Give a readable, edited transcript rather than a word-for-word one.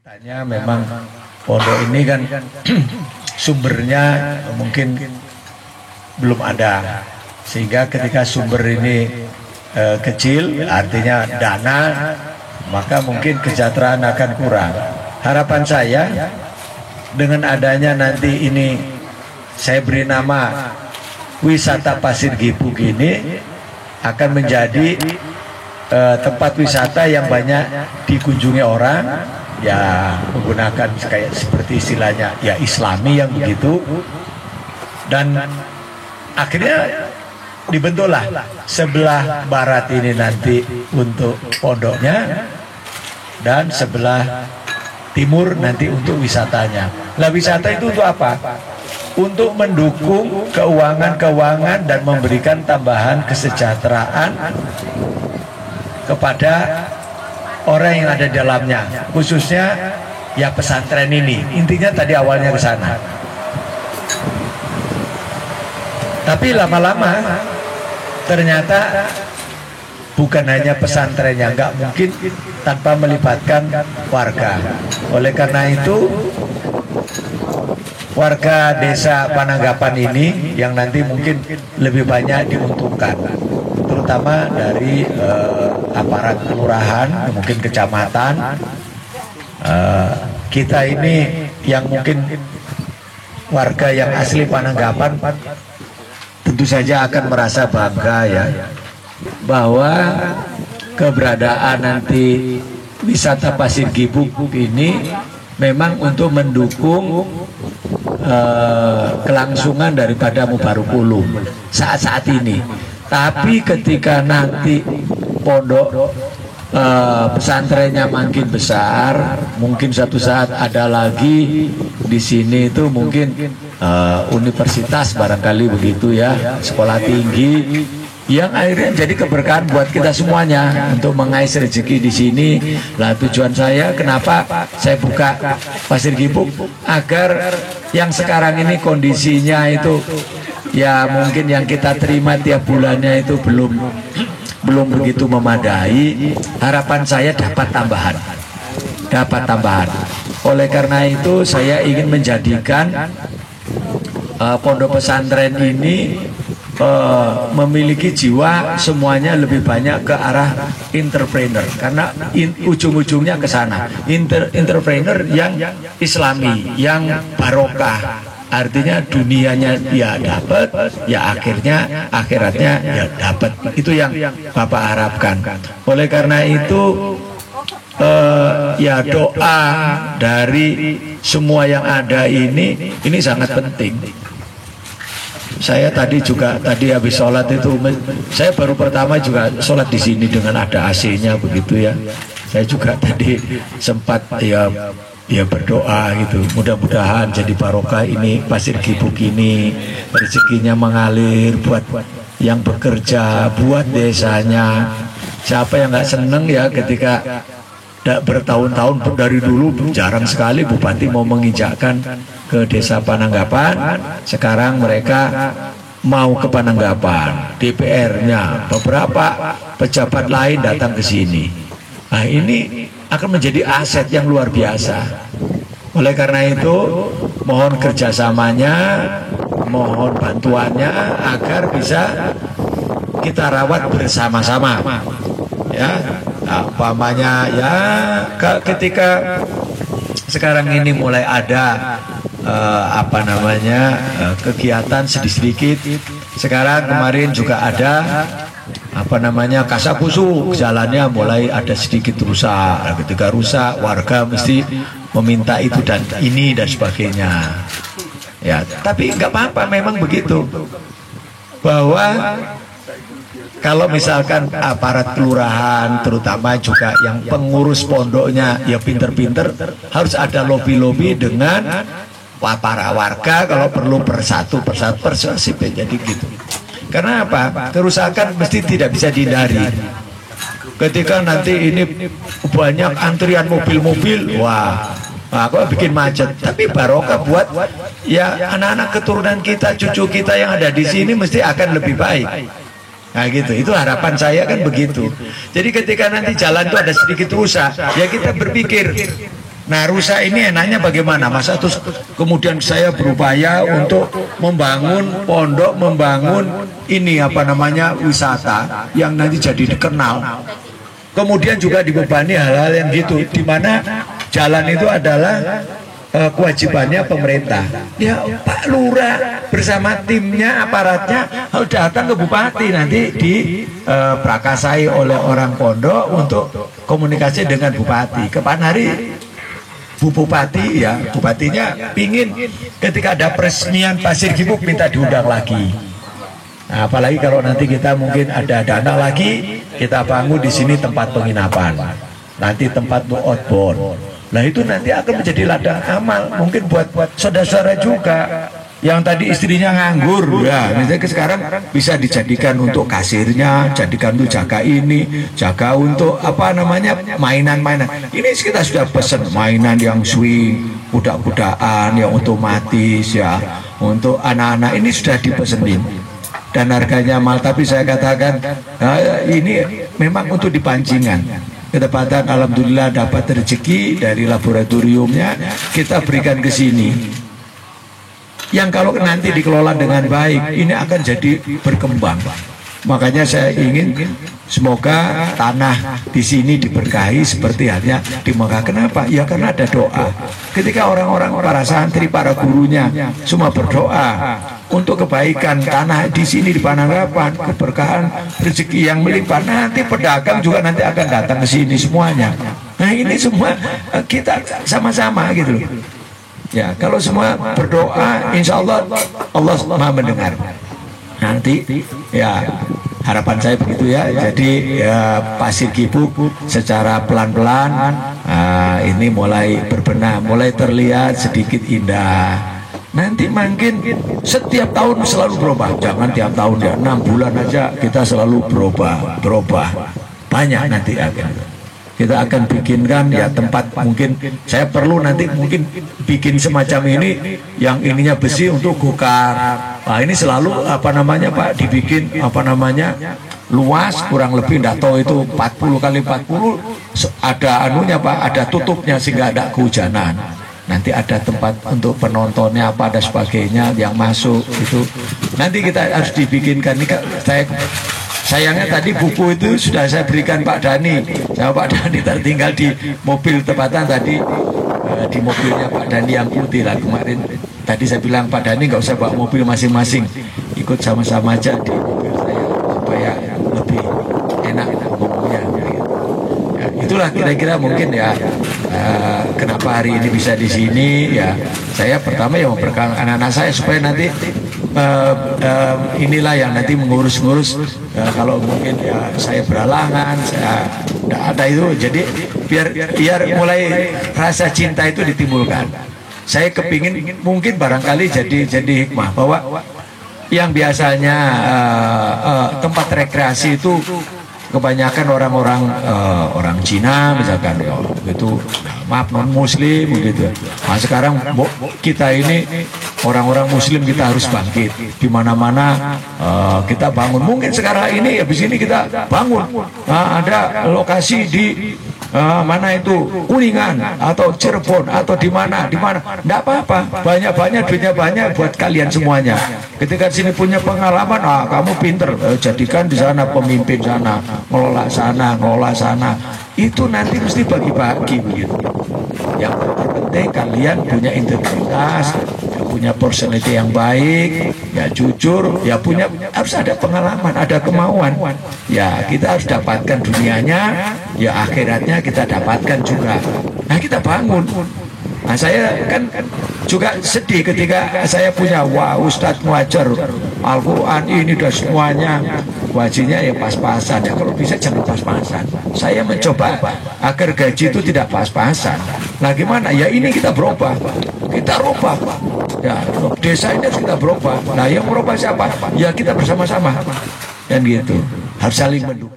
Tanya memang pondok ini kan sumbernya mungkin belum ada, sehingga ketika sumber ini kecil, artinya dana, maka mungkin kesejahteraan akan kurang. Harapan saya dengan adanya nanti ini, saya beri nama wisata Pasir Gibug ini akan menjadi tempat wisata yang banyak dikunjungi orang, ya menggunakan kayak seperti istilahnya ya Islami yang begitu, dan akhirnya dibentuklah sebelah barat ini nanti untuk pondoknya dan sebelah timur nanti untuk wisatanya. Lah wisata itu untuk apa? Untuk mendukung keuangan dan memberikan tambahan kesejahteraan kepada orang yang ada di dalamnya, khususnya ya pesantren ini. Intinya tadi awalnya ke sana. Tapi lama-lama ternyata bukan hanya pesantrennya, nggak mungkin tanpa melibatkan warga. Oleh karena itu warga desa Pananggapan ini yang nanti mungkin lebih banyak diuntungkan, terutama dari aparat kelurahan, mungkin kecamatan. Kita ini yang mungkin warga yang asli Pananggapan tentu saja akan merasa bangga ya, bahwa keberadaan nanti wisata Pasir Gibug ini memang untuk mendukung kelangsungan daripada Mubaruk Ulum saat-saat ini. Tapi ketika nanti pondok pesantrennya makin besar, mungkin suatu saat ada lagi di sini itu mungkin universitas barangkali begitu ya, sekolah tinggi yang akhirnya jadi keberkahan buat kita semuanya untuk mengais rezeki di sini. Lah tujuan saya kenapa saya buka Pasir Gibug, agar yang sekarang ini kondisinya itu ya mungkin yang kita terima tiap bulannya itu belum begitu memadai. Harapan saya dapat tambahan. Oleh karena itu saya ingin menjadikan pondok pesantren ini memiliki jiwa semuanya lebih banyak ke arah entrepreneur, karena ujung-ujungnya ke sana, entrepreneur yang Islami, yang barokah. Artinya dunianya ya dapat, ya akhiratnya ya dapat. Itu yang Bapak harapkan. Oleh karena itu ya doa dari semua yang ada ini sangat penting. Saya tadi habis sholat itu, saya baru pertama juga sholat di sini dengan ada AC-nya begitu ya. Saya juga tadi sempat ya berdoa gitu, mudah-mudahan jadi barokah ini Pasir Gibug ini, rezekinya mengalir buat yang bekerja, buat desanya. Siapa yang nggak seneng ya ketika bertahun-tahun dari dulu jarang sekali bupati mau menginjakkan ke desa Pananggapan. Sekarang mereka mau ke Pananggapan, DPR-nya, beberapa pejabat lain datang ke sini. Nah ini akan menjadi aset yang luar biasa. Oleh karena itu mohon kerjasamanya, mohon bantuannya agar bisa kita rawat bersama-sama ya. Umpamanya ya ketika sekarang ini mulai ada kegiatan sedikit-sedikit. Sekarang kemarin juga ada kasapusu, jalannya mulai ada sedikit rusak. Ketika rusak, warga mesti meminta itu dan ini dan sebagainya. Ya, tapi nggak apa-apa, memang begitu. Bahwa kalau misalkan aparat kelurahan, terutama juga yang pengurus pondoknya ya pinter-pinter, harus ada lobby-lobby dengan para warga, kalau perlu persatu persuasif, jadi gitu. Karena apa? Kerusakan mesti tidak bisa dihindari. Ketika nanti ini banyak antrian mobil-mobil, wah, aku bikin macet. Tapi barokah buat ya anak-anak keturunan kita, cucu kita yang ada di sini mesti akan lebih baik. Nah gitu, itu harapan saya kan begitu. Jadi ketika nanti jalan itu ada sedikit rusak, ya kita berpikir Nah, rusak ini enaknya bagaimana? Masa terus kemudian saya berupaya untuk membangun pondok, membangun ini apa namanya wisata yang nanti jadi dikenal. Kemudian juga dibebani hal-hal yang gitu, di mana jalan itu adalah kewajibannya pemerintah. Ya Pak Lurah bersama timnya, aparatnya harus datang ke bupati, nanti diprakasai oleh orang pondok untuk komunikasi dengan bupati. Kapan hari Bu Bupati, ya bupatinya pingin ketika ada peresmian Pasir Gibuk minta diundang lagi. Nah, apalagi kalau nanti kita mungkin ada dana lagi, kita bangun di sini tempat penginapan, nanti tempat outbound. Nah itu nanti akan menjadi ladang amal, mungkin buat saudara-saudara juga yang tadi istrinya nganggur, ya misalnya sekarang bisa dijadikan untuk kasirnya, jadikan untuk jaga ini, jaga untuk apa namanya mainan-mainan. Ini kita sudah pesen mainan yang swing, kuda-kudaan yang otomatis, ya untuk anak-anak ini sudah dipesenin dan harganya mahal. Tapi saya katakan ini memang untuk dipancingan. Ketepatan alhamdulillah dapat rezeki dari laboratoriumnya, kita berikan ke sini. Yang kalau nanti dikelola dengan baik, ini akan jadi berkembang. Makanya saya ingin semoga tanah di sini diberkahi seperti halnya di Mekah. Kenapa? Ya karena ada doa. Ketika orang-orang, para santri, para gurunya semua berdoa untuk kebaikan tanah di sini di Pananggapan, keberkahan rezeki yang melimpah, nanti pedagang juga nanti akan datang ke sini semuanya. Nah ini semua kita sama-sama gitu loh. Ya, kalau semua berdoa, insya Allah Allah Maha mendengar. Nanti, ya harapan saya begitu ya. Jadi ya, Pasir Gibuk secara pelan-pelan ini mulai berbenah, mulai terlihat sedikit indah. Nanti makin setiap tahun selalu berubah. Jangan tiap tahun ya, 6 bulan aja kita selalu berubah. Banyak nanti akan. Kita akan bikinkan ya tempat, mungkin saya perlu nanti mungkin bikin semacam ini yang ininya besi untuk gokar. Nah ini selalu apa namanya Pak dibikin apa namanya luas, kurang lebih enggak tahu itu 40 kali 40, ada anunya Pak, ada tutupnya sehingga ada kehujanan. Nanti ada tempat untuk penontonnya apa ada sebagainya yang masuk itu. Nanti kita harus dibikinkan. Ini sayangnya tadi buku itu sudah saya berikan Pak Dhani, sama Pak Dhani tertinggal di mobil, tepatan tadi di mobilnya Pak Dhani yang putih lah kemarin. Tadi saya bilang Pak Dhani nggak usah bawa mobil masing-masing, ikut sama-sama aja di mobil saya supaya lebih enak ngomongnya. Ya, itulah kira-kira mungkin ya kenapa hari ini bisa di sini ya. Saya pertama ya memperkenalkan anak-anak saya supaya nanti inilah yang nanti mengurus-ngurus kalau mungkin ya saya beralangan, saya tidak ada itu, jadi biar mulai rasa cinta itu ditimbulkan. Saya kepingin mungkin barangkali jadi hikmah bahwa yang biasanya tempat rekreasi itu kebanyakan orang-orang orang Cina misalkan ya, itu maaf non muslim gitu. Nah sekarang kita ini orang-orang muslim kita harus bangkit di mana-mana kita bangun. Mungkin sekarang ini ya di sini kita bangun ada lokasi di mana itu Kuningan atau Cirebon atau di mana enggak apa-apa, banyak duitnya banyak buat kalian semuanya. Ketika sini punya pengalaman, kamu pinter, jadikan di sana pemimpin sana, ngelola sana, itu nanti mesti bagi-bagi begitu. Yang terpenting kalian punya integritas, punya personality yang baik, ya jujur, ya harus ada pengalaman, ada kemauan. Ya kita harus dapatkan dunianya, ya akhiratnya kita dapatkan juga. Nah kita bangun. Nah saya kan juga sedih ketika saya punya Ustadz Muhajar Al-Quran ini dan semuanya wajinya ya pas-pasan ya, kalau bisa jangan pas-pasan. Saya mencoba agar gaji itu tidak pas-pasan. Nah gimana ya, ini kita berubah, kita rubah ya, desa ini harus kita berubah. Nah yang berubah siapa? Ya kita bersama-sama dan gitu, harus saling mendukung.